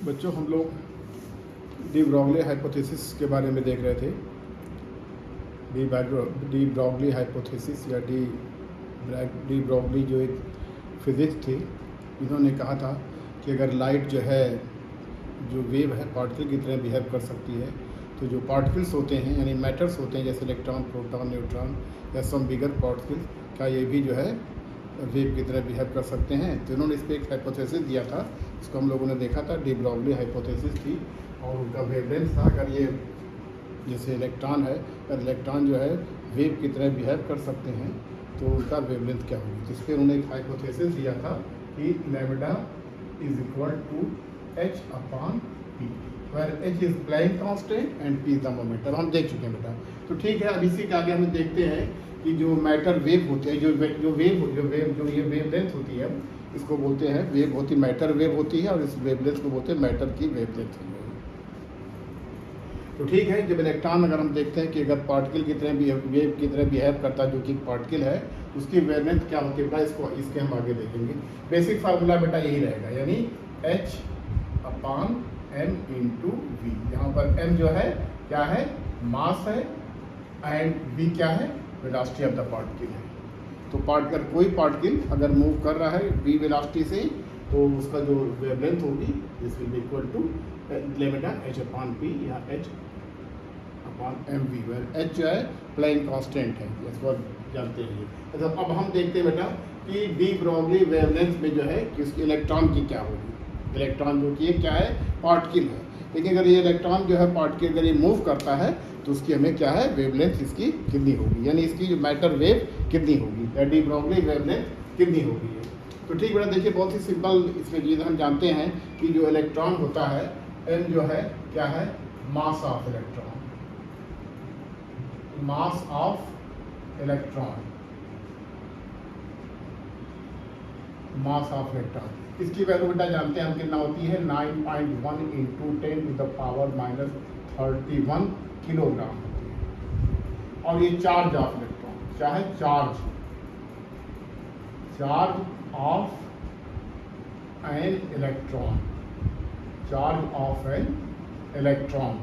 बच्चों हम लोग डी ब्रॉगली हाइपोथेसिस के बारे में देख रहे थे। डी ब्रॉगली हाइपोथेसिस या डी ब्रॉगली जो एक फिजिक्स थी, इन्होंने कहा था कि अगर लाइट जो है जो वेव है पार्टिकल की तरह बिहेव कर सकती है, तो जो पार्टिकल्स होते हैं यानी मैटर्स होते हैं जैसे इलेक्ट्रॉन, प्रोटॉन, न्यूट्रॉन या सम बिगर पार्टिकल, क्या ये भी जो है वेव की तरह बिहेव कर सकते हैं। तो इन्होंने इस पर एक हाइपोथेसिस दिया था, इसको हम लोगों ने देखा था। डी ब्रॉगली हाइपोथेसिस थी और उनका वेवलेंथ था, अगर ये जैसे इलेक्ट्रॉन है, अगर इलेक्ट्रॉन जो है वेव की तरह बिहेव कर सकते हैं तो उनका वेवलेंथ क्या होगी। जिस पर उन्होंने एक हाइपोथेसिस दिया था कि lambda is equal to h upon p, where h is Planck constant and p is the momentum. अब हम देख चुके हैं बेटा, तो ठीक है। अब इसी के आगे हम देखते हैं कि जो मैटर वेव होती है, जो ये वेव लेंथ होती है, इसको बोलते हैं वेव होती, मैटर वेव होती है, और इस वेवलेंथ को बोलते हैं मैटर की वेवलेंथ। तो ठीक है, जब इलेक्ट्रॉन अगर हम देखते हैं कि अगर पार्टिकल की तरह वेव की तरह बिहेव करता है जो कि पार्टिकल है, उसकी वेवलेंथ क्या होती है बेटा, इसके हम आगे देखेंगे। बेसिक फार्मूला बेटा यही रहेगा, यानी h upon m into v. यहाँ पर एम जो है क्या है, मास है, एंड वी क्या है, वेलोसिटी ऑफ द पार्टिकल है। तो पार्टिकल, कोई पार्टिकल अगर मूव कर रहा है वी वेलोसिटी से, तो उसका जो वेवलेंथ होगी this will be equal to lambda h upon p या h upon m v, where h जो है प्लाइंग कांस्टेंट है, इसको जानते हैं। तो अब हम देखते हैं बेटा कि डी ब्रॉगली वेवलेंथ में जो है कि उसकी इलेक्ट्रॉन की क्या होगी। इलेक्ट्रॉन जो कि क्या है, पार्टिकल है, लेकिन अगर ये इलेक्ट्रॉन जो है पार्टिकल अगर ये मूव करता है तो उसकी हमें क्या है, वेवलेंथ इसकी कितनी होगी, यानी इसकी जो मैटर वेव कितनी होगी या डी ब्रॉगली वेवलेंथ कितनी होगी। तो ठीक बेटा, देखिए बहुत ही सिंपल इसमें चीज़ हम जानते हैं कि जो इलेक्ट्रॉन होता है एम जो है क्या है, mass of electron, mass of electron, mass of electron. इसकी वैल्यू बेटा जानते हैं हम कितना होती है, 9.1 into 10 to the power -31 kilogram होती है। और ये चार्ज ऑफ इलेक्ट्रॉन, क्या है, charge of an electron, charge of an electron,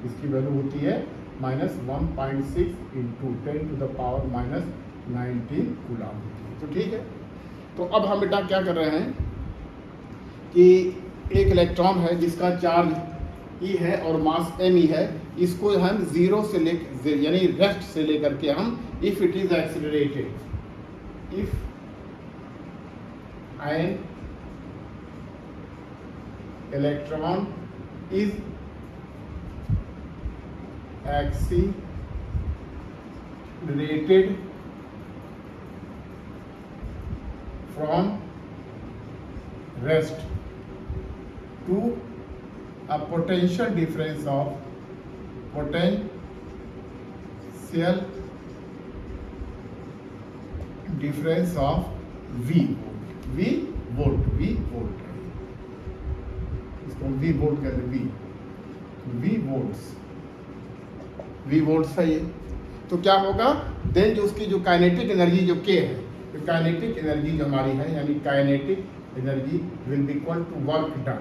इसकी वैल्यू होती है -1.6 into 10 to the power -19 coulomb. तो ठीक है, तो अब हम बेटा क्या कर रहे हैं कि एक इलेक्ट्रॉन है जिसका चार्ज ई है और मास एम ई है, इसको हम जीरो से ले यानी रेस्ट से लेकर के हम if it is accelerated, if an electron is accelerated from rest to a potential difference of V volt, इसको V वोल्ट कहते हैं, V वोल्ट्स है ये। तो क्या होगा देन, जो उसकी जो काइनेटिक एनर्जी जो K है, तो काइनेटिक एनर्जी जो हमारी है यानी kinetic energy will be equal to work done,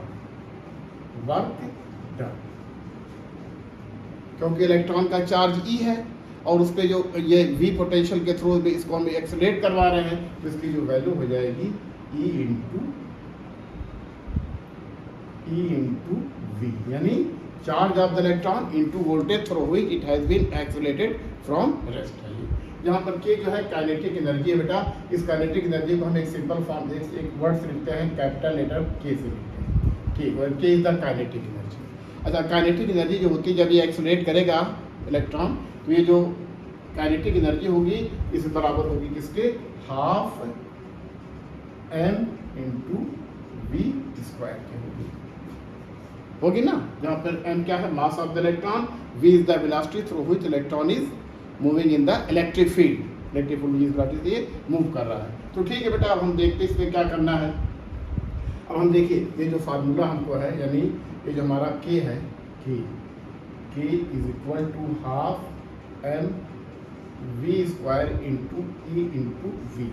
क्योंकि इलेक्ट्रॉन का चार्ज E है और उस पर जो ये V पोटेंशियल के थ्रू भी इसको हम एक्सेलरेट करवा रहे हैं, तो इसकी जो वैल्यू हो जाएगी E इंटू V, यानी charge of the electron into voltage through हुई it has been accelerated from rest है। यहाँ पर K जो है काइनेटिक एनर्जी है बेटा। इस काइनेटिक एनर्जी को हम एक सिंपल फॉर्म एक वर्ड से लिखते हैं, कैपिटल लेटर K से लिखते हैं, ठीक है, K is the kinetic energy. अच्छा, काइनेटिक एनर्जी जो होती है जब ये एक्सेलरेट करेगा इलेक्ट्रॉन, तो ये जो काइनेटिक एनर्जी होगी इस बराबर होगी किसके, half m into v square के होगी ना, जहाँ पर m क्या है, mass of the electron, v is the velocity through which electron is moving in the electric field, electric field से ये मूव कर रहा है। तो ठीक है बेटा, अब हम देखते हैं इसमें क्या करना है। अब हम देखिए ये जो फार्मूला हमको है, यानी ये जो हमारा K है, K is equal to half m v square into E into v.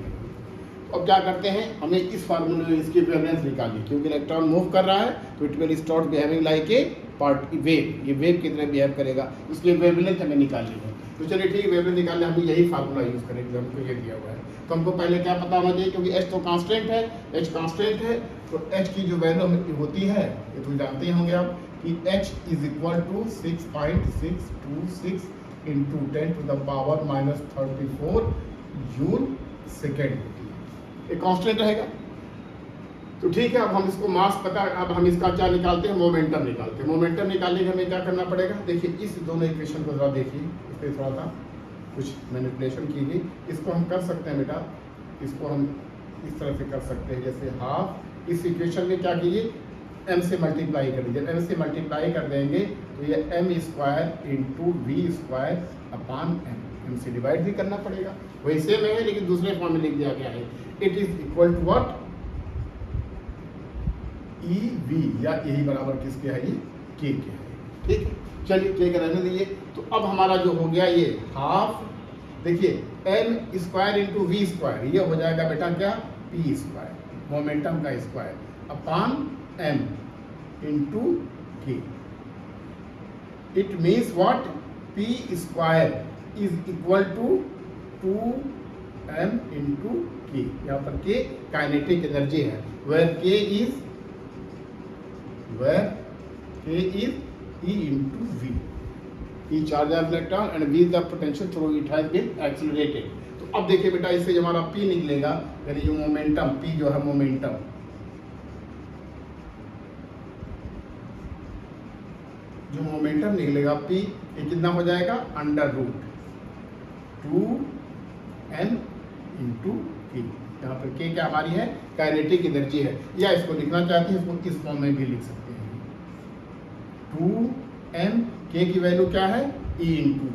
अब क्या करते हैं, हमें इस फार्मूले में इसकी वेवलेंथ निकालनी, क्योंकि इलेक्ट्रॉन मूव कर रहा है तो it will start behaving like a part wave, ये वेव की तरह बिहेव करेगा, उसकी वेवलेंथ हमें निकालनी है। तो चलिए ठीक है, वेवलेंथ निकालने हम यही फार्मूला यूज़ करेंगे, हमको ये दिया हुआ है। तो हमको पहले क्या पता होना चाहिए, क्योंकि एच तो कांस्टेंट है, एच कांस्टेंट है, तो एच की जो वैल्यू होती है ये तो जानते होंगे आप कि h is equal to 6.626 into 10⁻⁻34 joule second, ये कांस्टेंट रहेगा। तो ठीक है, अब हम इसको मास पता, अब हम इसका क्या निकालते हैं, मोमेंटम निकालते हैं। मोमेंटम निकालने के हमें क्या करना पड़ेगा, देखिए इस दोनों इक्वेशन को जरा देखिए, इस पर थोड़ा सा कुछ मैनिपुलेशन की गई। इसको हम कर सकते हैं बेटा, इसको हम इस तरह से कर सकते हैं, जैसे हाफ इस इक्वेशन में क्या कीजिए, m से मल्टीप्लाई कर दीजिए। m से मल्टीप्लाई कर देंगे तो ये m² into v² upon m से डिवाइड भी करना पड़ेगा, वही सेम है लेकिन दूसरे फॉर्म में लिख दिया गया है। It is equal to what, EV, या यही बराबर किसके है, ये k के है। ठीक है, चलिए k का रहने दीजिए। तो अब हमारा जो हो गया ये हाफ, देखिए m² इंटू v², ये हो जाएगा बेटा क्या, p², मोमेंटम का square upon m into k। It means what, p² is equal to 2m into k। यहाँ पर k काइनेटिक एनर्जी है, where k is E into V, E charge of electron and V is the potential through it has been accelerated। तो अब देखिए बेटा, इससे जब हमारा P निकलेगा, यानी जो मोमेंटम P जो है, मोमेंटम निकलेगा P, ये कितना हो जाएगा, √2m इंटू k। यहाँ पर k क्या हमारी है, काइनेटिक एनर्जी है, या इसको लिखना चाहते हैं इसको इस फॉर्म में भी लिख सकते हैं, 2m, k की वैल्यू क्या है, E इंटू v।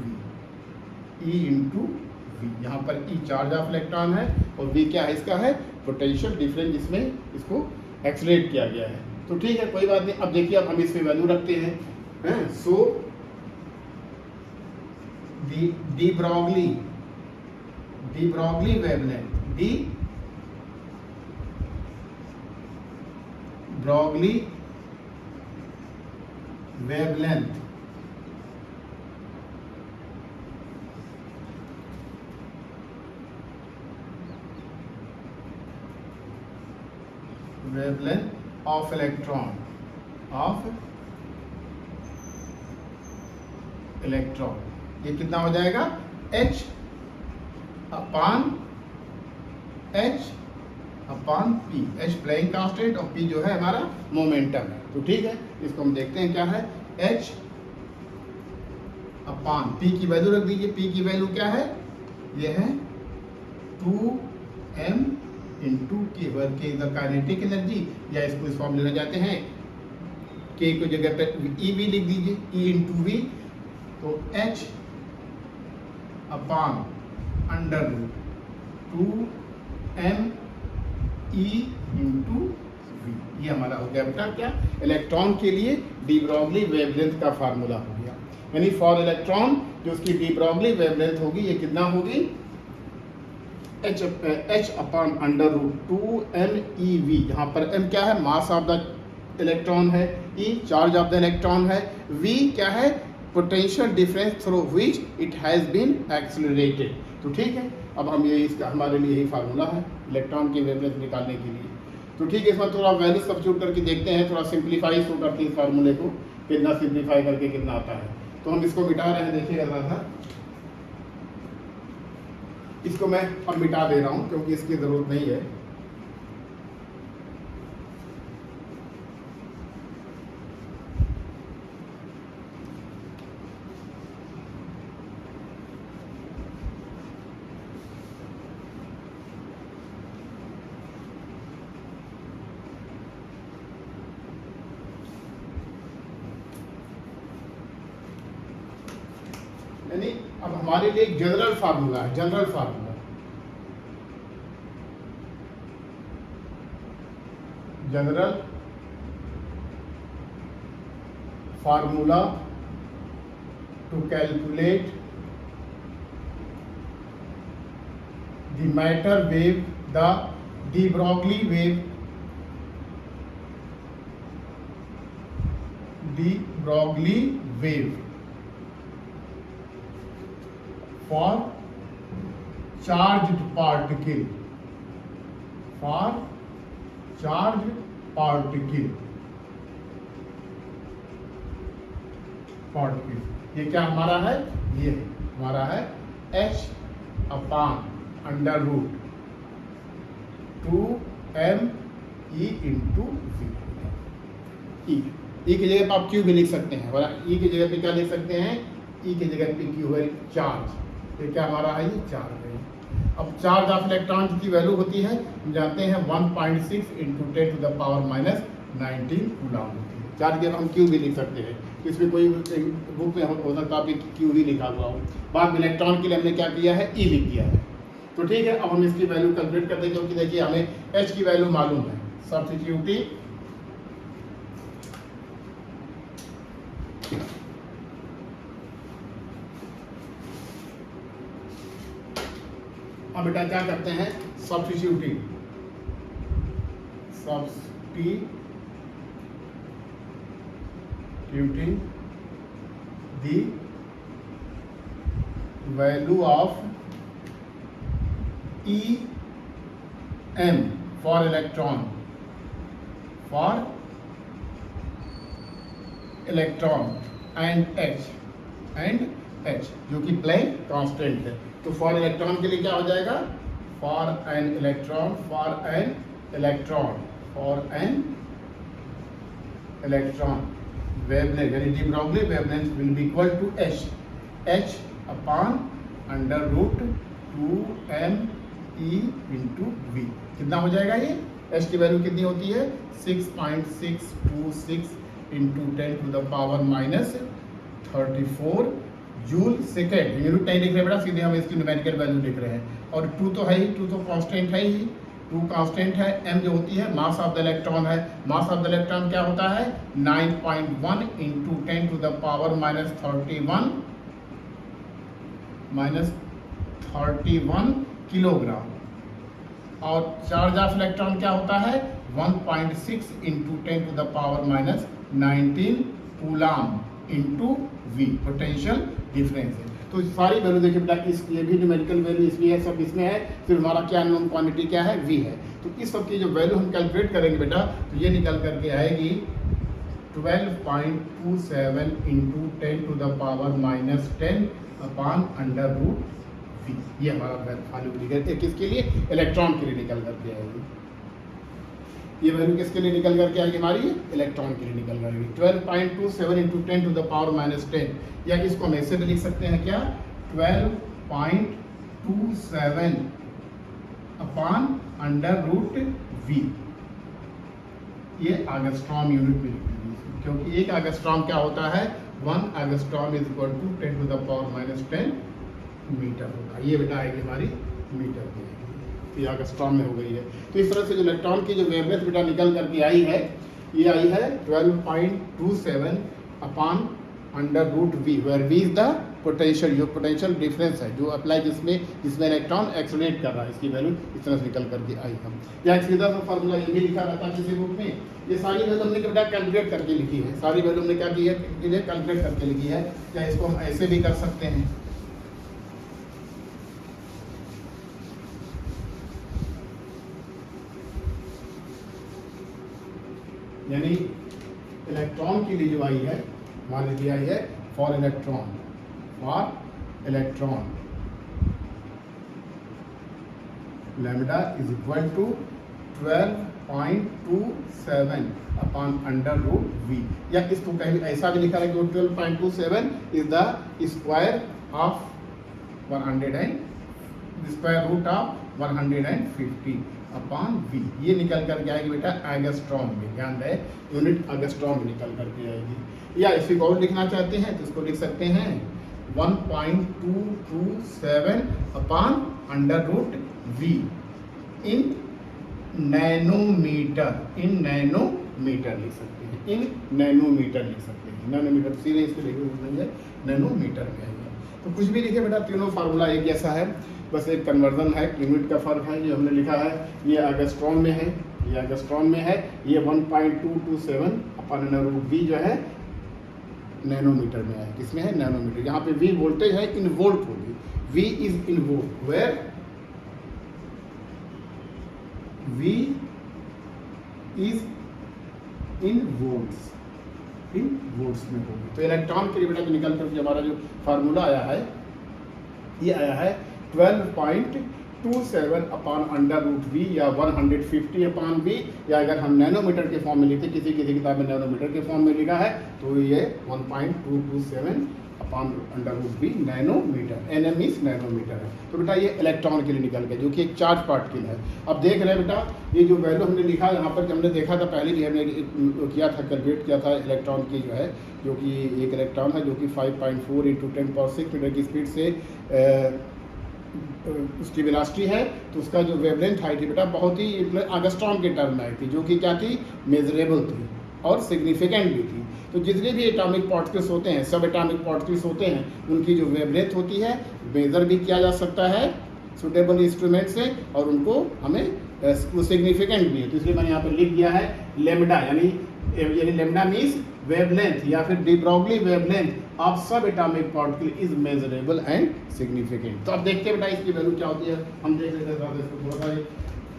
यहाँ पर E चार्ज ऑफ इलेक्ट्रॉन है और v क्या है, इसका है पोटेंशियल डिफरेंस, जिसमें इसको एक्सलेट किया गया है। तो ठीक है, कोई बात नहीं। अब देखिए, अब हम इसमें वैल्यू रखते हैं, so de Broglie wavelength, de Broglie wavelength of electron, ये कितना हो जाएगा, h upon p, h Planck constant और p जो है हमारा मोमेंटम है। तो ठीक है, इसको हम देखते हैं क्या है, h अपॉन p की वैल्यू रख दीजिए। p की वैल्यू क्या है, ये है 2m इंटू k, वर्ग के इधर काइनेटिक एनर्जी, या इसको इस फॉर्म लेना चाहते हैं, k को जगह पे EV लिख दीजिए, E इंटू v, तो h upon √2m E into v, ये हमारा हो गया बेटा क्या, इलेक्ट्रॉन के लिए डी ब्रॉगली वेवलेंथ का फार्मूला हो गया। यानी फॉर इलेक्ट्रॉन जो उसकी डी ब्रॉगली वेवलेंथ होगी, ये कितना होगी, h अपॉन √2m EV। यहाँ पर m क्या है, मास ऑफ द इलेक्ट्रॉन है, E charge of the electron है, V क्या है, potential difference through which it has been accelerated. तो ठीक है, अब हम ये इसका हमारे लिए यही फार्मूला है इलेक्ट्रॉन की वेवलेंथ निकालने के लिए। तो ठीक है, इसमें थोड़ा वैल्यू सब्स्टिट्यूट करके देखते हैं, थोड़ा सिंप्लीफाई शो करते हैं इस फार्मूले को, कितना सिंप्लीफाई करके कितना आता है। तो हम इसको मिटा रहे हैं, देखिएगा ज़रा, इसको मैं अब मिटा दे रहा हूँ क्योंकि इसकी ज़रूरत नहीं है। यानी अब हमारे लिए एक जनरल फार्मूला है, general formula to calculate the matter wave, the de Broglie wave, de Broglie wave for charged particle, for charged particle, ये क्या हमारा है, ये हमारा है h upon under root 2m e into v. E की जगह पे आप क्यू भी लिख सकते हैं, ई की जगह पे क्या लिख सकते हैं, ई की जगह पे क्यू है चार्ज। ये क्या हमारा है, ये चार्ज है। अब चार्ज ऑफ इलेक्ट्रॉन की वैल्यू होती है, हम जानते हैं 1.6 into 10 to the power minus 19 coulomb होती है। चार्ज के हम क्यू भी लिख सकते हैं, इसमें कोई बुक में हो सकता है क्यू ही लिखा हुआ हो। बाद में इलेक्ट्रॉन के लिए हमने क्या किया है, ई लिख दिया है। तो ठीक है, अब हम इसकी वैल्यू कैलकुलेट करते हैं, क्योंकि देखिए हमें एच की वैल्यू मालूम है। सब्स्टिट्यूटिंग अब बेटा क्या करते हैं, substituting the value of em for electron and h जो कि प्लैंक कांस्टेंट है। तो फॉर इलेक्ट्रॉन के लिए क्या हो जाएगा, फॉर एन इलेक्ट्रॉन वेवलेंथ यानी de Broglie wavelength will be equal to h upon under root 2m e into v. कितना हो जाएगा ये, h की वैल्यू कितनी होती है, 6.626 into 10 to the power minus 34 joule second. Unit नहीं लिख रहे बेटा, सीधे हम इसकी न्यूमेरिकल वैल्यू लिख रहे हैं। और 2 तो है ही, 2 तो कांस्टेंट है ही, 2 कांस्टेंट है। m जो होती है मास ऑफ द इलेक्ट्रॉन है। मास ऑफ द इलेक्ट्रॉन क्या होता है, 9.1 into 10 to the power minus 31 kilogram. और चार्ज ऑफ इलेक्ट्रॉन क्या होता है, 1.6 into 10 to the power minus 19 coulomb into v, potential difference है। तो सारी वैल्यू देखिए बेटा, ये भी न्यूमेरिकल वैल्यू इसमें है, सब इसमें है। फिर हमारा क्या अननोन क्वांटिटी क्या है, वी है। तो इस सब की जो वैल्यू हम कैलकुलेट करेंगे बेटा, तो ये निकल करके आएगी 12.27 into 10 to the power minus 10 upon under root v. ये हमारा वैल्यू निकल किसके लिए, इलेक्ट्रॉन के लिए निकल करके आएगी। ये वैल्यू किसके लिए निकल करके आएगी, हमारी इलेक्ट्रॉन के लिए निकल कर आएगी। 12.27 into 10 to the power minus 10, या इसको हम ऐसे भी लिख सकते हैं क्या, 12.27 अपॉन अंडर रूट वी। ये एंगस्ट्रॉम यूनिट में लिखेंगे, क्योंकि एक एंगस्ट्रॉम क्या होता है, 1 angstrom is equal to 10 to the power minus 10 metre होगा। ये बेटा आएगी हमारी मीटर की, ये एंगस्ट्रॉम में हो गई है। तो इस तरह से जो इलेक्ट्रॉन की जो वेवलेंथ बेटा निकल करके आई है, ये आई है 12.27 upon under root v, where v is the potential, जो पोटेंशियल डिफरेंस है जो अप्लाई जिसमें इलेक्ट्रॉन एक्सलेट कर रहा है, इसकी वैल्यू इस तरह से निकल करके आई हम। या एक सीधा सा फार्मूला ये भी लिखा रहता है किसी बुक में। ये सारी वैल्यू हमने बेटा कैलकुलेट करके लिखी है, सारी वैल्यू हमने क्या की है, कैलकुलेट करके लिखी है। या इसको हम ऐसे भी कर सकते हैं, यानी इलेक्ट्रॉन के लिए जो आई है, मान लीजिए आई है for electron lambda is equal to 12.27 upon under root v. या इसको कहीं ऐसा भी लिखा है कि 12.27 is the square of 150 upon v. ये निकल करके आएगी बेटा एंगस्ट्रॉम में, ध्यान रहे यूनिट एंगस्ट्रॉम में निकल करके आएगी। या इसी को और लिखना चाहते हैं तो इसको लिख सकते हैं 1.227 upon under root v in nanometre, लिख सकते हैं, इन नैनोमीटर लिख सकते हैं। नैनोमीटर सीधे इसको लिखे नहीं है, नैनोमीटर में आएगा। तो कुछ भी लिखे बेटा, तीनों फार्मूला एक जैसा है। बस एक कन्वर्जन है, यूनिट का फर्क है। जो हमने लिखा है ये एंगस्ट्रॉम में है, ये एंगस्ट्रॉम में है, ये 1.227 अपन वी जो है नैनोमीटर में है। किसमें है? नैनोमीटर। यहाँ पे वी वोल्टेज है, इन वोल्ट होगी, v is in volt, where v is in volts, in volts में होगी। तो इलेक्ट्रॉन के लिए बेटा निकल कर हमारा जो फार्मूला आया है ये आया है 12.27 अपॉन अंडर रूट वी या 150 अपॉन वी, या अगर हम नैनोमीटर के फॉर्म में लिखते, किसी किसी किताब में नैनोमीटर के फॉर्म में लिखा है तो ये 1.227 upon under root v nanometre, NM is nanometre है। तो बेटा ये इलेक्ट्रॉन के लिए निकल गया जो कि एक चार्ज पार्टिकल है। अब देख रहे हैं बेटा ये जो वैल्यू हमने लिखा यहाँ पर, हमने देखा था पहले भी हमने किया था, कैलकुलेट किया था इलेक्ट्रॉन की जो है, जो कि एक इलेक्ट्रॉन है जो कि 5.4 × 10⁶ मीटर की स्पीड से उसकी वेलोसिटी है, तो उसका जो वेवलेंथ आई थी बेटा बहुत ही एंगस्ट्रॉम के टर्म में आई थी, जो कि क्या थी? मेजरेबल थी और सिग्निफिकेंट भी थी। तो जितने भी एटॉमिक पार्टिकल्स होते हैं, सब एटॉमिक पार्टिकल्स होते हैं, उनकी जो वेवलेंथ होती है मेज़र भी किया जा सकता है सुटेबल इंस्ट्रूमेंट से, और उनको हमें सिग्निफिकेंट भी है। तो इसलिए मैंने यहाँ पर लिख दिया है लेमडा, यानी लेमडा मीन्स वेवलेंथ या फिर डी ब्रॉगली वेवलेंथ ऑफ सब atomic particle is measurable and significant. तो अब देखते हैं बेटा इसकी वैल्यू क्या होती है, हम देख लेते हैं इसको थोड़ा सा।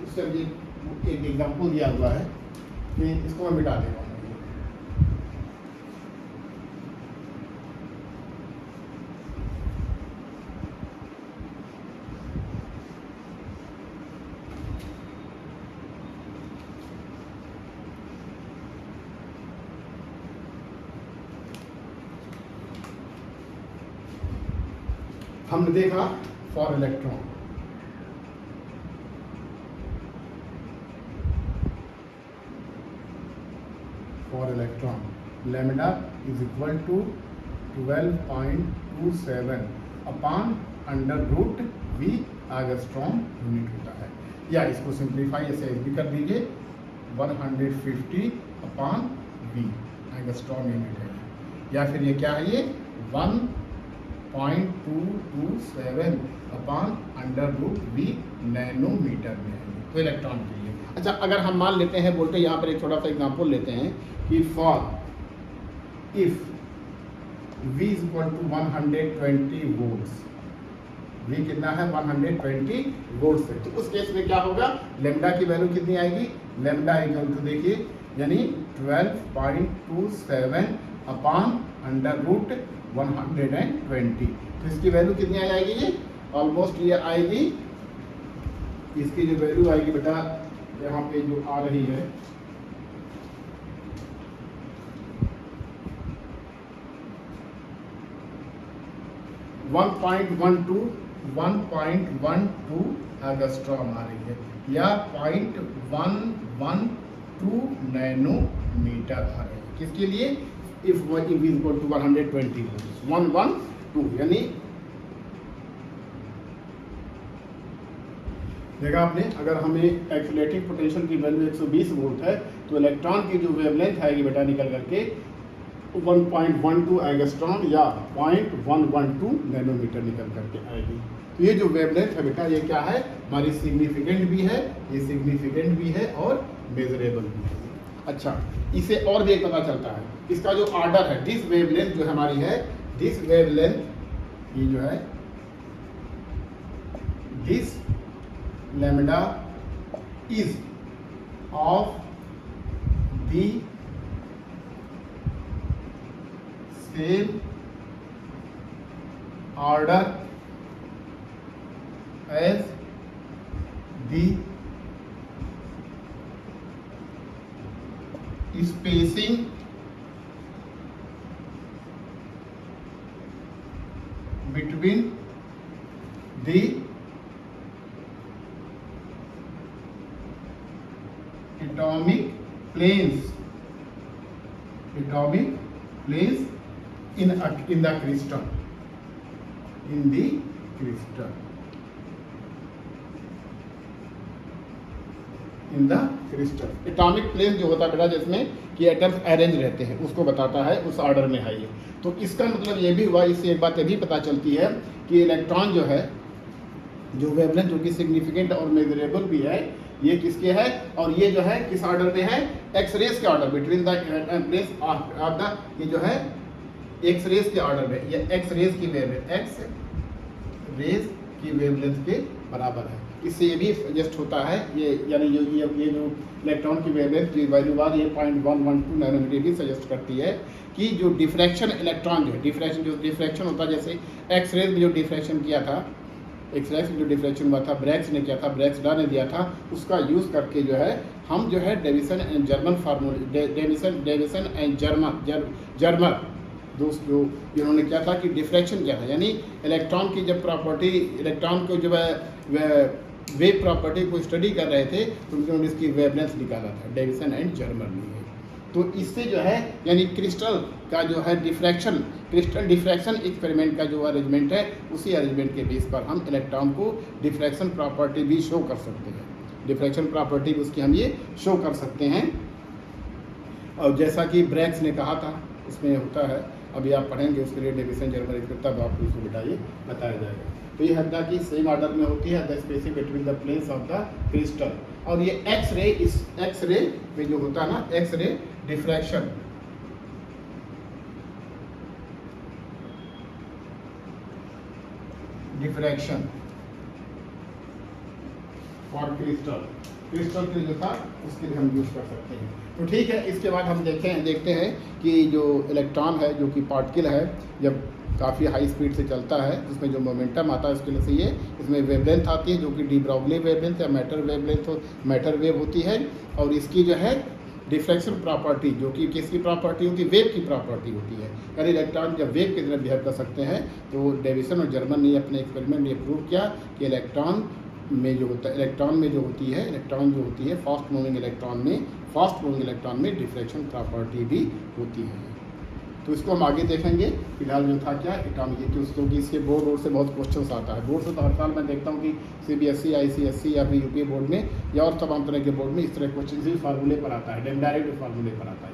उससे एक एग्जाम्पल दिया हुआ है कि इसको मैं मिटा देगा। हमने देखा for electron, for electron lambda is equal to 12.27 upon under root v angstrom unit होता है, या इसको सिंप्लीफाई ऐसे भी कर दीजिए 150 अपॉन वी एंगस्ट्रॉम यूनिट है, या फिर ये क्या है, ये 1.227 upon under root v nanometre में है, तो इलेक्ट्रॉन के लिए। अच्छा, अगर हम मान लेते हैं, बोलते यहाँ पर एक छोटा सा एग्जांपल लेते हैं कि for if V is equal to 120 volts, V कितना है? 120 वोल्ट्स है। तो उस केस में क्या होगा? लेमडा की वैल्यू कितनी आएगी? लेमडा इक्वल टू देखिए, यानी 12.27 अपॉन अंडर रूट 120। तो इसकी वैल्यू कितनी आ जाएगी? ये ऑलमोस्ट ये आएगी, इसकी जो वैल्यू आएगी बेटा यहाँ पे जो आ रही है 1.12 एंगस्ट्रॉम आ रही है, या 0.112 नैनोमीटर आ रही है। किसके लिए? इफ इज इक्वल टू 120 112, यानी देखा आपने, अगर हमें एक्सीलरेटिंग पोटेंशियल की वैल्यू 120 वोल्ट है, तो इलेक्ट्रॉन की जो वेवलेंथ आएगी बेटा निकल करके 1.12 एंगस्ट्रॉम या 0.112 नैनोमीटर निकल करके आएगी। तो ये जो वेवलेंथ है बेटा, ये क्या है? हमारी सिग्निफिकेंट भी है, ये सिग्निफिकेंट भी है और मेजरेबल भी है। अच्छा, इसे और भी एक पता चलता है, इसका जो ऑर्डर है, दिस वेवलेंथ जो हमारी है, दिस वेवलेंथ ये जो है, this lambda is of the same order as the spacing between the atomic planes in the crystal, in the crystal, in the crystal. Atomic plane जो होता है बेटा, जिसमें कि एटम्स अरेंज रहते हैं, उसको बताता है, उस ऑर्डर में है ये। तो इसका मतलब ये भी हुआ, इससे एक बात ये भी पता चलती है कि इलेक्ट्रॉन जो है, जो वेवलेंथ जो कि सिग्निफिकेंट और मेजरेबल भी है, ये किसके है, और ये जो है किस ऑर्डर में है, एक्स रेज के order, between the place of the, ये जो है एक्स रेज के ऑर्डर में, ये एक्स रेज की वेवलेंथ, एक्स रेज की वेवलेंथ के बराबर है। इससे ये भी सजेस्ट होता है, ये यानी ये जो इलेक्ट्रॉन की वेवलेंथ की वैल्यू बाद ये 0.112 नैनोमीटर भी सजेस्ट करती है कि जो डिफ्रैक्शन इलेक्ट्रॉन जो डिफ्रैक्शन होता है, जैसे एक्स रेज में जो डिफ्रैक्शन किया था, एक्स रेज में जो डिफ्रैक्शन हुआ था, ब्रैग्स ने किया था, ब्रैग्स ने दिया था, उसका यूज़ करके जो है हम जो है डेविसन एंड जर्मन फार्मूले, डेविसन एंड जर्मर दोस्त जो इन्होंने क्या था कि डिफ्रैक्शन क्या था, यानी इलेक्ट्रॉन की जब प्रॉपर्टी, इलेक्ट्रॉन को जब वेव प्रॉपर्टी को स्टडी कर रहे थे तो उन्होंने इसकी वेवलेंथ निकाला था, डेविसन एंड जर्मर ने। तो इससे जो है यानी क्रिस्टल का जो है डिफ्रैक्शन, क्रिस्टल डिफ्रैक्शन एक्सपेरिमेंट का जो अरेंजमेंट है, उसी अरेंजमेंट के बेस पर हम इलेक्ट्रॉन को डिफ्रैक्शन प्रॉपर्टी भी शो कर सकते हैं, डिफ्रैक्शन प्रॉपर्टी उसकी हम ये शो कर सकते हैं। और जैसा कि ब्रैग्स ने कहा था उसमें होता है, अभी आप पढ़ेंगे उसके लिए डेविसन जर्मर, तब आपको इसको बताया जाएगा। तो ये हद्दा की सेम ऑर्डर में होती है, the space between the planes of the crystal. और ये एक्स रे, इस एक्स रे में जो होता है ना, X ray diffraction, diffraction for crystal, crystal के जो था उसके लिए हम यूज कर सकते हैं। तो ठीक है, इसके बाद हम देखते हैं कि जो इलेक्ट्रॉन है, जो कि पार्टिकल है, जब काफ़ी हाई स्पीड से चलता है, उसमें जो मोमेंटम आता है उसके लिए से ये इसमें वेवलेंथ आती है, जो कि डी ब्रॉगली वेवलेंथ या मैटर वेव होती है। और इसकी जो है डिफ्रैक्शन प्रॉपर्टी, जो कि किसकी प्रॉपर्टी होती है, वेव की प्रॉपर्टी होती है, यानी इलेक्ट्रॉन जब वेव की तरह बिहेव कर सकते हैं। तो डेविसन और जर्मन ने अपने एक्सपेरिमेंट में प्रूव किया कि इलेक्ट्रॉन में जो होता है, इलेक्ट्रॉन में जो होती है फास्ट मूविंग इलेक्ट्रॉन में डिफ्रैक्शन प्रॉपर्टी भी होती है। तो इसको हम आगे देखेंगे। फिलहाल जो था क्या एटॉमिक, क्योंकि इसके बोर्ड से बहुत क्वेश्चंस आता है, बोर्ड से तो हर साल मैं देखता हूँ कि CBSE, ICSE या फिर यूपी बोर्ड में या और तमाम तरह के बोर्ड में इस तरह क्वेश्चन ही फार्मूले पर आता है, डायरेक्ट फार्मूले पर आता है।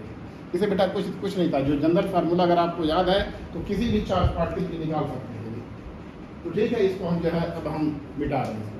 इसे बेटा कुछ नहीं था, जो जनरल फार्मूला अगर आपको याद है तो किसी भी चार्ज पार्टिकल की निकाल सकते हैं। तो ठीक है, इसको हम जो है अब हम मिटा रहे हैं।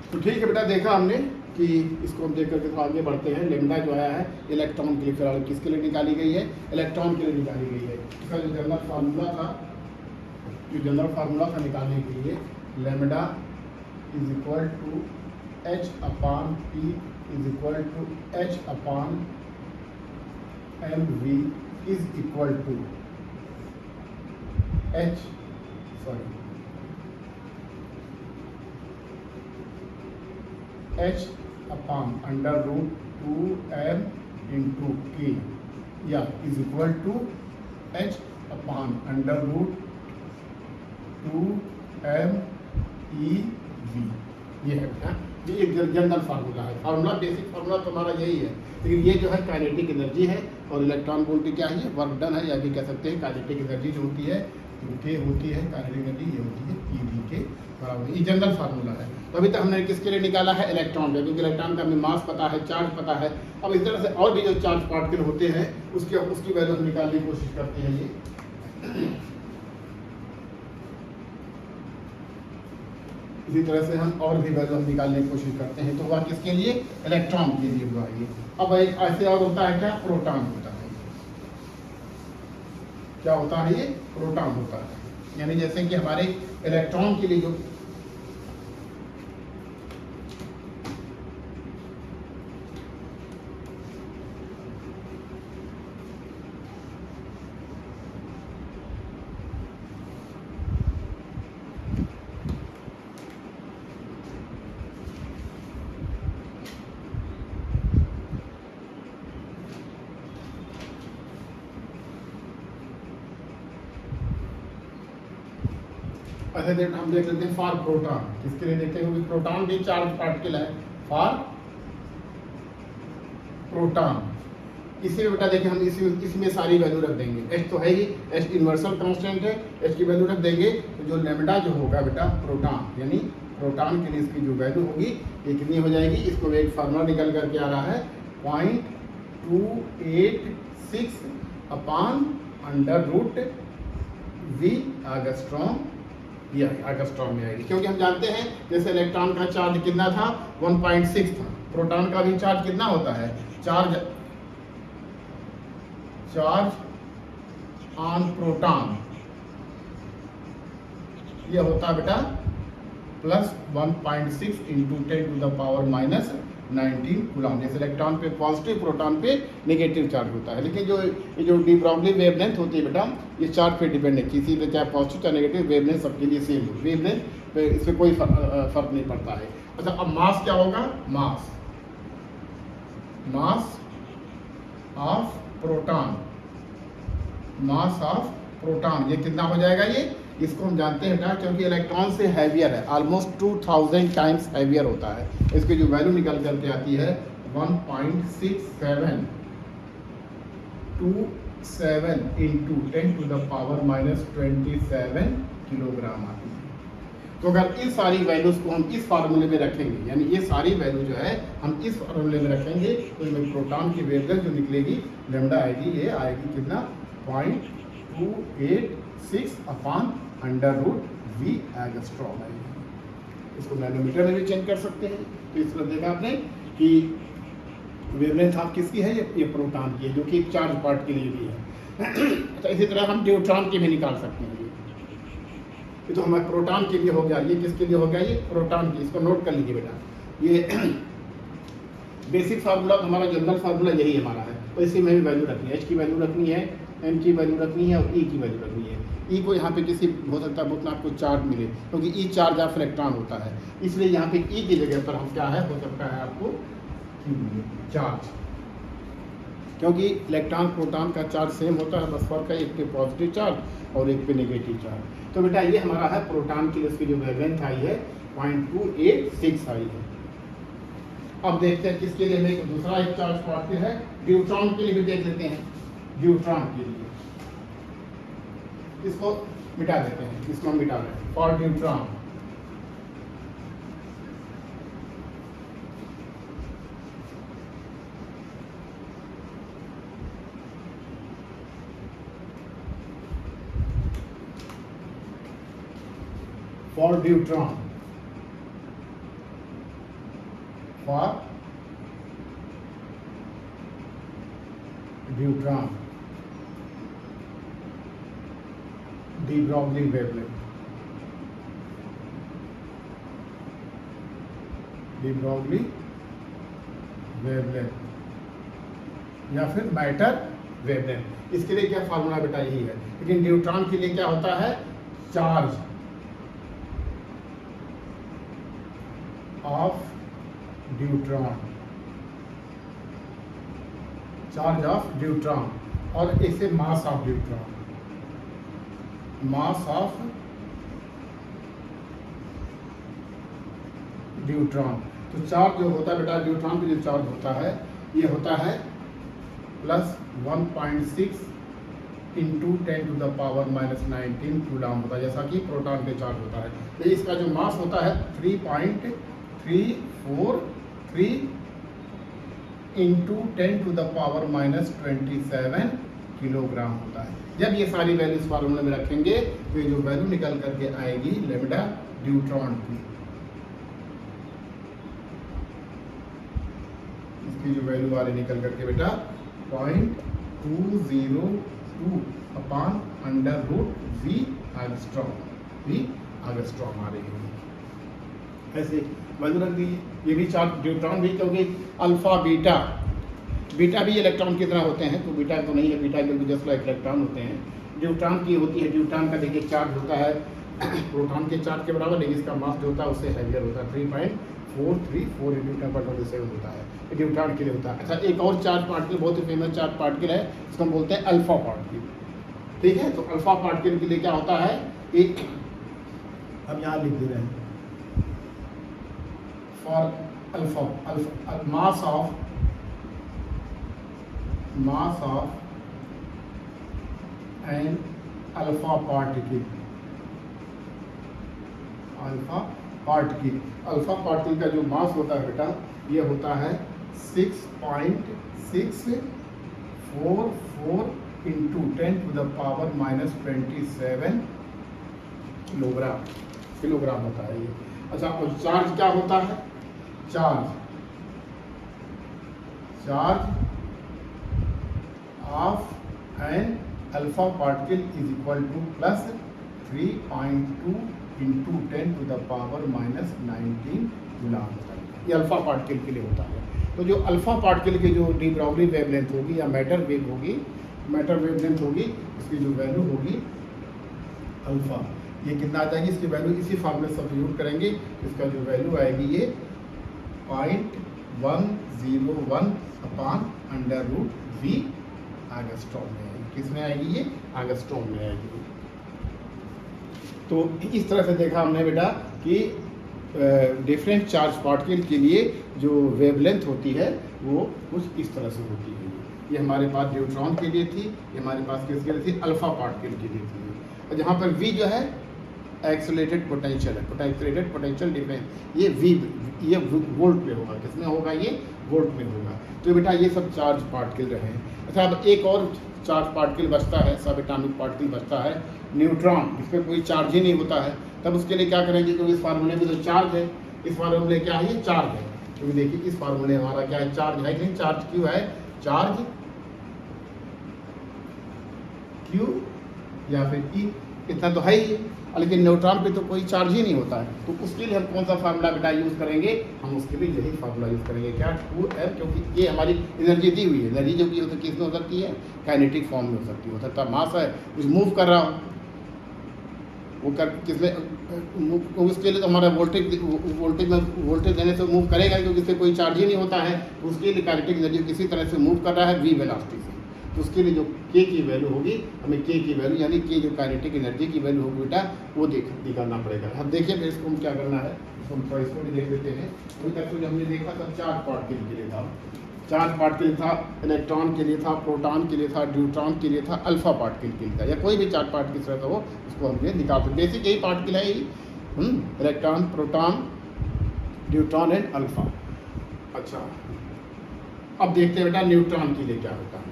तो ठीक है बेटा, देखा हमने कि इसको हम देख करके थोड़ा आगे बढ़ते हैं। लेमडा जो आया है इलेक्ट्रॉन के लिए, फिलहाल किसके लिए निकाली गई है, इलेक्ट्रॉन के लिए निकाली गई है। इसका जो जनरल फार्मूला था निकालने के लिए, lambda is equal to H upon P is equal to H upon mv is equal to H upon √2m into k, या is equal to H upon √2m eV। ये है बेटा, ये एक जनरल फार्मूला है। फार्मूला, बेसिक फार्मूला तो हमारा यही है, लेकिन ये जो है काइनेटिक एनर्जी है और इलेक्ट्रॉन वोल्ट क्या है, वर्क डन है, या भी कह सकते हैं काइनेटिक एनर्जी जो होती है के होती है, काइनेटिक एनर्जी ये होती है eV के बराबर। ये जनरल फार्मूला है। तो अभी तक हमने किसके लिए निकाला है, इलेक्ट्रॉन का, क्योंकि इलेक्ट्रॉन का हमें मास पता है, चार्ज पता है। अब इस तरह से और भी जो चार्ज पार्टिकल होते हैं उसकी वैल्यू हम निकालने की कोशिश करते हैं। ये इसी तरह से हम और भी वैल्यू हम निकालने की कोशिश करते हैं। तो हुआ किसके लिए, इलेक्ट्रॉन के लिए हुआ ये। अब एक ऐसे और होता है क्या, प्रोटॉन होता है। क्या होता है, ये प्रोटॉन होता है। यानी जैसे कि हमारे इलेक्ट्रॉन के लिए जो ऐसे हम देख लेते हैं फॉर प्रोटॉन, किसके लिए देखते हैं, प्रोटॉन भी चार्ज पार्टिकल है, फॉर प्रोटॉन। इसी बेटा देखिए हम इसमें सारी वैल्यू रख देंगे, एच तो है ही, एच यूनिवर्सल कांस्टेंट है, एच की वैल्यू रख देंगे तो जो लैम्डा जो होगा बेटा प्रोटॉन, यानी प्रोटॉन के लिए इसकी जो वैल्यू होगी ये कितनी हो जाएगी, इसको एक फार्मूला निकल करके आ रहा है 0.286 upon under root v angstrom, ये एंगस्ट्रॉम में आएगी, क्योंकि हम जानते हैं जैसे इलेक्ट्रॉन का चार्ज कितना था 1.6 था, प्रोटॉन का भी चार्ज कितना होता है, चार्ज ऑन प्रोटॉन ये होता है बेटा प्लस 1.6 इंटू 10⁻⁻⁹ कूलम। जैसे इलेक्ट्रॉन पे पॉजिटिव, प्रोटॉन पे नेगेटिव चार्ज होता है, लेकिन जो ये जो डी ब्रॉगली वेवलेंथ होती है बेटा ये चार्ज पे डिपेंड है, किसी पे चाहे पॉजिटिव चाहे नेगेटिव वेवलेंथ सबके लिए सेम है, वेवलेंथ पे इसमें कोई फर्क नहीं पड़ता है। अच्छा अब मास क्या होगा, mass of proton, mass of proton ये कितना हो जाएगा, ये इसको हम जानते हैं बेटा क्योंकि इलेक्ट्रॉन से हैवियर है, ऑलमोस्ट 2000 टाइम्स हैवियर होता है, इसकी जो वैल्यू निकल करके आती है 1.6727 इंटू 10⁻⁻27 किलोग्राम आती है। तो अगर इस सारी वैल्यूज को हम इस फार्मूले में रखेंगे, यानी ये सारी वैल्यू जो है हम इस फार्मूले में रखेंगे तो इसमें प्रोटॉन की वेवलेंथ जो निकलेगी लैम्डा आएगी, ये आएगी कितना 0.286 upon under root v angstrom आएगी। इसको नैनोमीटर में भी चेंज कर सकते हैं। तो इस तरह देखा आपने कि वेवलेंथ आप किसकी है, ये प्रोटॉन की है, जो कि चार्ज पार्ट के लिए भी है। तो इसी तरह हम न्यूट्रॉन की भी निकाल सकते हैं। ये तो हमारे प्रोटॉन के लिए हो गया, ये किसके लिए हो गया, ये प्रोटॉन की, इसको नोट कर लीजिए बेटा। ये बेसिक फार्मूला हमारा जनरल फार्मूला यही हमारा है, तो इसी में भी वैल्यू रखनी है, एच की वैल्यू रखनी है, एम की वैल्यू रखनी है और ई की वैल्यू रखनी है। ई को यहाँ पे किसी हो सकता है उतना आपको चार्ज मिले, क्योंकि ई चार्ज ऑफ इलेक्ट्रॉन होता है, इसलिए यहाँ पे ई की जगह पर हम क्या है हो सकता है आपको चार्ज, क्योंकि इलेक्ट्रॉन प्रोटॉन का चार्ज सेम होता है, बस फर्क है एक पे पॉजिटिव चार्ज और एक पे नेगेटिव चार्ज। तो बेटा ये हमारा है प्रोटॉन के लिए, उसकी जो वेवलेंथ आई है 0.286 आई है। अब देखते हैं किसके लिए हमें दूसरा एक चार्ज पार्टिकल है, न्यूट्रॉन के लिए भी देख लेते हैं। न्यूट्रॉन के लिए इसको मिटा देते हैं, इसको हम मिटा रहे हैं for neutron. For neutron, for neutron, de Broglie wavelength, de Broglie wavelength या फिर मैटर वेवलेंथ, इसके लिए क्या फार्मूला बेटा यही है। लेकिन न्यूट्रॉन के लिए क्या होता है, charge of neutron, charge of neutron, और इसे mass of neutron, mass of neutron. तो चार्ज जो होता है बेटा न्यूट्रॉन का जो चार्ज होता है ये होता है प्लस 1.6 इंटू 10⁻⁻⁹ कूलम होता है, जैसा कि प्रोटॉन पे चार्ज होता है। तो इसका जो मास होता है 3.343 इंटू 10⁻⁻27 किलोग्राम होता है। जब ये सारी वैल्यू इस फार्मूले में रखेंगे तो ये जो वैल्यू निकल करके आएगी लैम्डा न्यूट्रॉन की, इसकी जो वैल्यू आ रही निकल करके बेटा 0.202 upon under root v angstrom आ रही है। ऐसे वैल्यू रख दीजिए। ये भी चार्ज न्यूट्रॉन भी, क्योंकि अल्फा बीटा भी इलेक्ट्रॉन की तरह होते हैं, तो बीटा तो नहीं है, बीटा के जस्ट लाइक इलेक्ट्रॉन होते हैं। न्यूट्रॉन की होती है, न्यूट्रॉन का देखिए चार्ज होता है प्रोटॉन के चार्ज के बराबर, लेकिन इसका मास जो होता है उससे हैवियर होता है, 3.434 इंटू 10⁻⁷ होता है, न्यूट्रॉन के लिए होता है। अच्छा एक और चार्ज पार्टिकल, बहुत ही फेमस चार्ज पार्टिकल है, इसको हम बोलते हैं अल्फा पार्टिकल। ठीक है, तो अल्फा पार्टिकल के लिए क्या होता है, एक हम यहाँ लिख दे रहे हैं for alpha mass of an alpha particle. Alpha particle का जो मास होता है बेटा, ये होता है 6.644 इंटू 10⁻⁻27 किलोग्राम होता है ये। अच्छा, और चार्ज क्या होता है? Charge of an alpha particle is equal to plus 3.2 into 10⁻⁻19 coulomb होता है। ये अल्फा पार्टिकल के लिए होता है। तो जो अल्फा पार्टिकल की जो डी ब्रॉगली वेवलेंथ होगी या मैटर वेवलेंथ होगी, इसकी जो वैल्यू होगी अल्फा, ये कितना आ जाएगी? इसकी वैल्यू इसी फॉर्मूले से सब्स्टिट्यूट करेंगे, इसका जो वैल्यू आएगी ये 0.101 अपॉन √V एंगस्ट्रॉम में आएगी। किसमें आएगी? ये एंगस्ट्रॉम में आएगी। तो इस तरह से देखा हमने बेटा कि डिफरेंट चार्ज पार्टिकल के लिए जो वेवलेंथ होती है वो कुछ इस तरह से होती है। ये हमारे पास न्यूट्रॉन के लिए थी, ये हमारे पास किसके लिए थी? अल्फा पार्टिकल के लिए थी। और जहाँ पर V जो है एक्सेलरेटेड पोटेंशियल है, एक्सेलरेटेड पोटेंशियल डिफरेंस, ये वोल्ट में होगा। किसमें होगा? ये वोल्ट में होगा। तो बेटा ये सब चार्ज पार्टिकल रहे। अच्छा, अब एक और चार्ज पार्टिकल बचता है, सब एटॉमिक पार्टिकल बचता है, न्यूट्रॉन। इसमें कोई चार्ज ही नहीं होता है। तब उसके लिए क्या करेंगे? क्योंकि इस फार्मूले में जो चार्ज है, इस फार्मूले क्या है? ये चार्ज है। क्योंकि देखिए इस फार्मूले हमारा क्या है? चार्ज है कि नहीं? चार्ज क्यू है, चार्ज क्यू या फिर ई, इतना तो है ही। लेकिन न्यूट्रॉन पे तो कोई चार्ज ही नहीं होता है। तो उसके लिए हम कौन सा फार्मूला बेटा यूज़ करेंगे? हम उसके लिए यही फार्मूला यूज़ करेंगे। क्या? 2m, क्योंकि ये हमारी एनर्जी दी हुई है। एनर्जी जो कि किसमें हो सकती है? काइनेटिक फॉर्म में हो सकती है। हो सकता है मास है, कुछ मूव कर रहा हो, वो कर किसमें उसके लिए तो हमारा वोल्टेज देने से मूव करेगा, क्योंकि इससे कोई चार्ज ही नहीं होता है। तो उसके लिए काइनेटिक एनर्जी किसी तरह से मूव कर रहा है V वेलोसिटी से। तो उसके लिए जो K की वैल्यू होगी, हमें K की वैल्यू यानी K जो काइनेटिक एनर्जी की वैल्यू होगी बेटा, वो निकालना पड़ेगा। अब देखिए फिर इसको हम क्या करना है, हम थोड़ा इसको भी देख लेते हैं। अभी तक तो हमने देखा था चार्ज पार्टिकल के लिए था, चार्ज पार्टिकल था, इलेक्ट्रॉन के लिए था, प्रोटॉन के लिए था, न्यूट्रॉन के लिए था, अल्फा पार्टिकल के लिए था, या कोई भी चार्ज पार्टिकल किस तरह का हो उसको हम ये निकाल सकते। बेसिक यही पार्टिकल है, electron, proton, neutron and alpha. अच्छा, अब देखते हैं बेटा न्यूट्रॉन के लिए क्या होता है।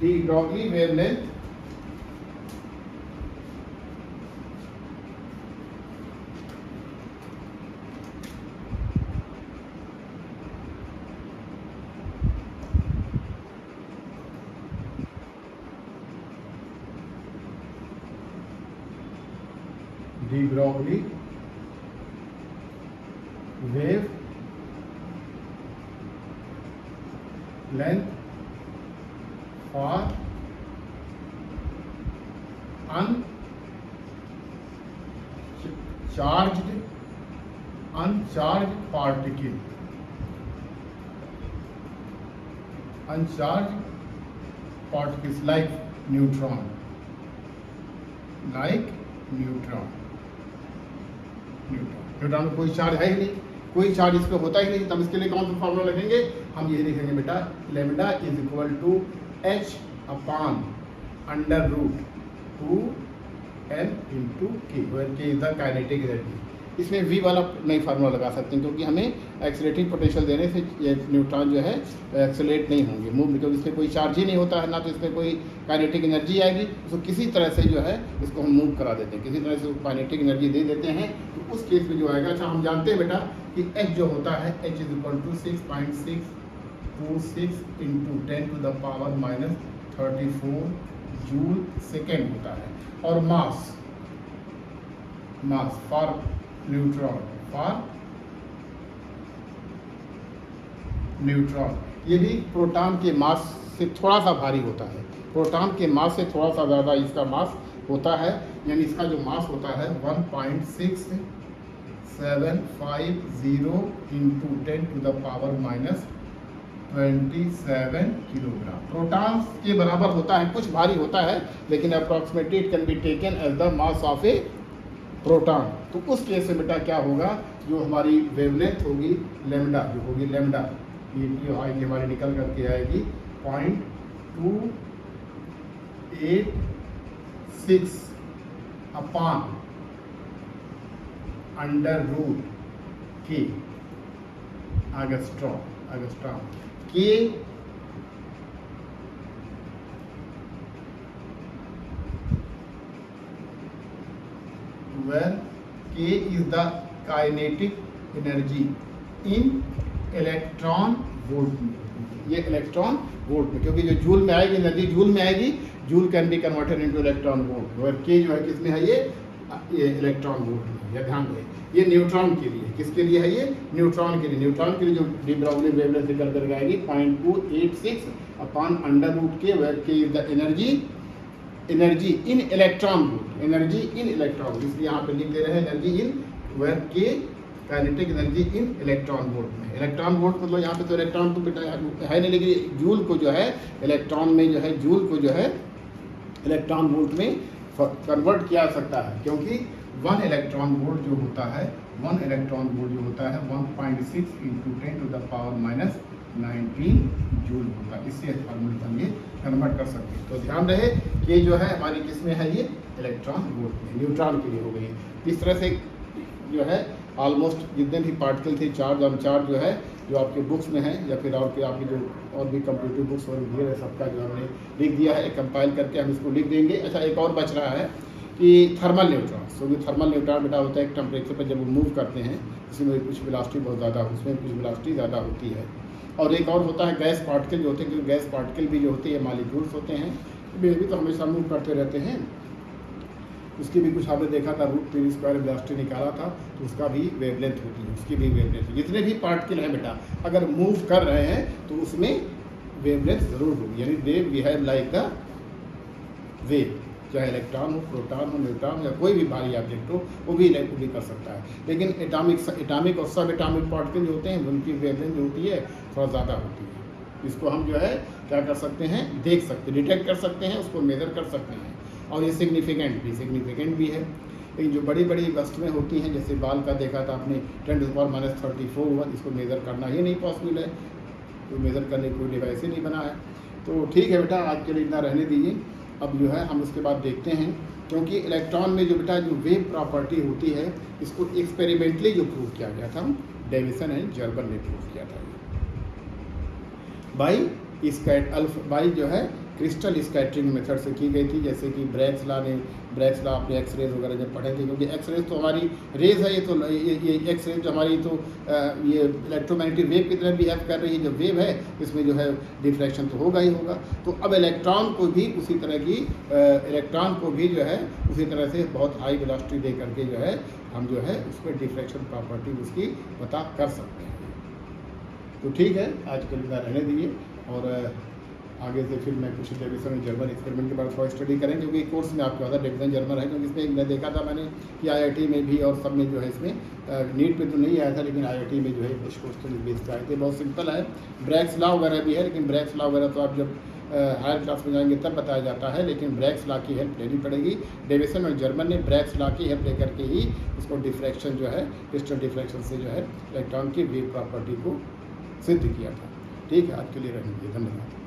de Broglie wavelength de Broglie wave length for uncharged particle, uncharged particles like neutron, neutron में कोई चार्ज है ही नहीं, कोई चार्ज इस पर होता ही नहीं। तब इसके लिए कौन सा फॉर्मूला लिखेंगे? हम ये लिखेंगे बेटा, lambda is equal to h upon √2m into k, where k is the kinetic energy. इसमें V वाला नहीं फार्मूला लगा सकते हैं, क्योंकि हमें एक्सेलरेटिंग पोटेंशियल देने से ये न्यूट्रॉन जो है एक्सेलरेट नहीं होंगे, मूव, क्योंकि इसमें कोई चार्ज ही नहीं होता है, ना तो इसमें कोई काइनेटिक एनर्जी आएगी। तो किसी तरह से जो है इसको हम मूव करा देते हैं, किसी तरह से काइनेटिक एनर्जी दे देते हैं, तो उस केस में जो आएगा। अच्छा, हम जानते हैं बेटा कि H जो होता है, H is equal to 6.626 into 10⁻⁻34 joule second होता है। और मास फॉर न्यूट्रॉन ये भी प्रोटॉन के मास से थोड़ा सा भारी होता है, प्रोटॉन के मास से थोड़ा सा ज़्यादा इसका मास होता है, यानी इसका जो मास होता है 1.6750 इंटू 10⁻⁻27 किलोग्राम। प्रोटॉन्स के बराबर होता है, कुछ भारी होता है, लेकिन approximately it can be taken as the mass of a proton. तो उस केस में बेटा क्या होगा, जो हमारी वेवलेंथ होगी लेमडा, जो होगी लेमडा, ये आएगी हमारी निकल करके आएगी 0.286 अपॉन √k एंगस्ट्रॉम के where K is the kinetic energy in electron volt में। ये इलेक्ट्रॉन वोल्ट में, क्योंकि जो जूल में आएगी एनर्जी जूल में आएगी, joule can be converted into electron volt, और के जो है किसमें है, ये इलेक्ट्रॉन वोल्ट में। ये ध्यान दें, ये न्यूट्रॉन के लिए, किसके लिए है, ये न्यूट्रॉन के लिए। न्यूट्रॉन के लिए जो डी ब्राउनी वेवलेंथ निकल कर आएगी 0.286 upon √k, where k is the energy in electron volt, energy in electron, इसलिए यहाँ पे लिख दे रहे हैं एनर्जी इन, वेयर के kinetic energy in electron volt में। इलेक्ट्रॉन वोल्ट मतलब यहाँ पे तो इलेक्ट्रॉन तो बेटा है नहीं, लेकिन जूल को जो है इलेक्ट्रॉन में जो है, जूल को जो है इलेक्ट्रॉन वोल्ट में कन्वर्ट किया जा सकता है, क्योंकि 1 इलेक्ट्रॉन वोल्ट जो होता है 1 इलेक्ट्रॉन वोल्ट जो होता है 1.6 इंटू 10⁻⁻19 जूल होता है। इससे फॉर्मूले हम ये कन्वर्ट कर सकते हैं। तो ध्यान रहे कि जो है हमारी किसमें है, ये इलेक्ट्रॉन वोल्ट में, न्यूट्रॉन के लिए हो गई। इस तरह से जो है ऑलमोस्ट जितने भी पार्टिकल थे, चार्ज अनचार्ज जो है, जो आपके बुक्स में है या फिर और आपकी जो और भी कंप्यूटर बुक्स और दिए है, सबका जो हमने लिख दिया है, कंपाइल करके हम इसको लिख देंगे। अच्छा, एक और बच रहा है कि थर्मल न्यूट्रॉन। सो जो थर्मल न्यूट्रॉन बेटा होता है, एक टेम्परेचर पर जब वो मूव करते हैं, उसमें कुछ वेलोसिटी बहुत ज़्यादा, उसमें कुछ वेलोसिटी ज़्यादा होती है। और एक और होता है गैस पार्टिकल जो होते हैं, क्योंकि गैस पार्टिकल भी जो होते हैं मॉलिक्यूल्स होते हैं, वे भी तो हमेशा मूव करते रहते हैं। उसकी भी कुछ आपने देखा था, √3² वेलोसिटी निकाला था, तो उसका भी वेवलेंथ होती है, उसकी भी वेवलेंथ। जितने भी पार्टिकल हैं बेटा, अगर मूव कर रहे हैं तो उसमें वेवलेंथ जरूर होगी, यानी they behave like the wave, चाहे इलेक्ट्रॉन हो, प्रोटॉन हो, न्यूट्रॉन या कोई भी भारी ऑब्जेक्ट हो, वो भी कर सकता है। लेकिन एटॉमिक और सब एटॉमिक पार्टिकल जो होते हैं, उनकी वेवलेंथ जो होती है थोड़ा ज़्यादा होती है। इसको हम जो है क्या कर सकते हैं, देख सकते, डिटेक्ट कर सकते हैं, उसको मेज़र कर सकते हैं, और ये सिग्निफिकेंट भी है। लेकिन जो बड़ी बड़ी वस्तुएं होती हैं, जैसे बाल का देखा था आपने 10⁻⁻34, इसको मेज़र करना ही नहीं पॉसिबल है, कोई मेज़र करने कोई डिवाइस ही नहीं बना है। तो ठीक है बेटा, आज के लिए इतना रहने दीजिए। अब जो है हम उसके बाद देखते हैं, क्योंकि इलेक्ट्रॉन में जो बेटा जो वेव प्रॉपर्टी होती है, इसको एक्सपेरिमेंटली जो प्रूव किया गया था, डेविसन एंड जर्मन ने प्रूव किया था बाई जो है क्रिस्टल स्कैटरिंग मेथड से की गई थी। जैसे कि ब्रैग्स लॉ आपने एक्सरेज वगैरह जब पढ़े थे, क्योंकि एक्सरेज तो हमारी रेज है, ये तो ये एक्सरेज जो हमारी तो ये इलेक्ट्रोमैग्नेटिक वेव की तरह बिहेव कर रही है। जो वेव है इसमें जो है डिफ्रैक्शन तो होगा ही होगा। तो अब इलेक्ट्रॉन को भी उसी तरह से बहुत हाई वेलोसिटी दे करके जो है हम जो है उस पर डिफ्रैक्शन प्रॉपर्टी उसकी पता कर सकते हैं। तो ठीक है, आज के लिए रहने दीजिए, और आगे से फिर मैं कुछ डेविसन और जर्मन एक्सपेरिमेंट के बारे में थोड़ा स्टडी करें, क्योंकि कोर्स में आपके पास डेविसन जर्मन है। क्योंकि इसमें मैं देखा था मैंने कि IIT में भी और सब में जो है इसमें नीट पे तो नहीं आया था, लेकिन IIT में जो है कुछ क्वेश्चन बेस पे आए थे। बहुत सिंपल है, ब्रैग्स लॉ वगैरह भी है, लेकिन ब्रैग्स लॉ वगैरह तो आप जब हायर क्लास में जाएंगे तब बताया जाता है, लेकिन ब्रैग्स लॉ की हेल्प लेनी पड़ेगी। डेविसन और जर्मन ने ब्रैग्स लॉ की हेल्प लेकर के ही उसको डिफ्रैक्शन जो है, क्रिस्टल डिफ्रैक्शन से जो है इलेक्ट्रॉन की वेव प्रॉपर्टी को सिद्ध किया था। ठीक है, आज के लिए रहने दीजिए, धन्यवाद।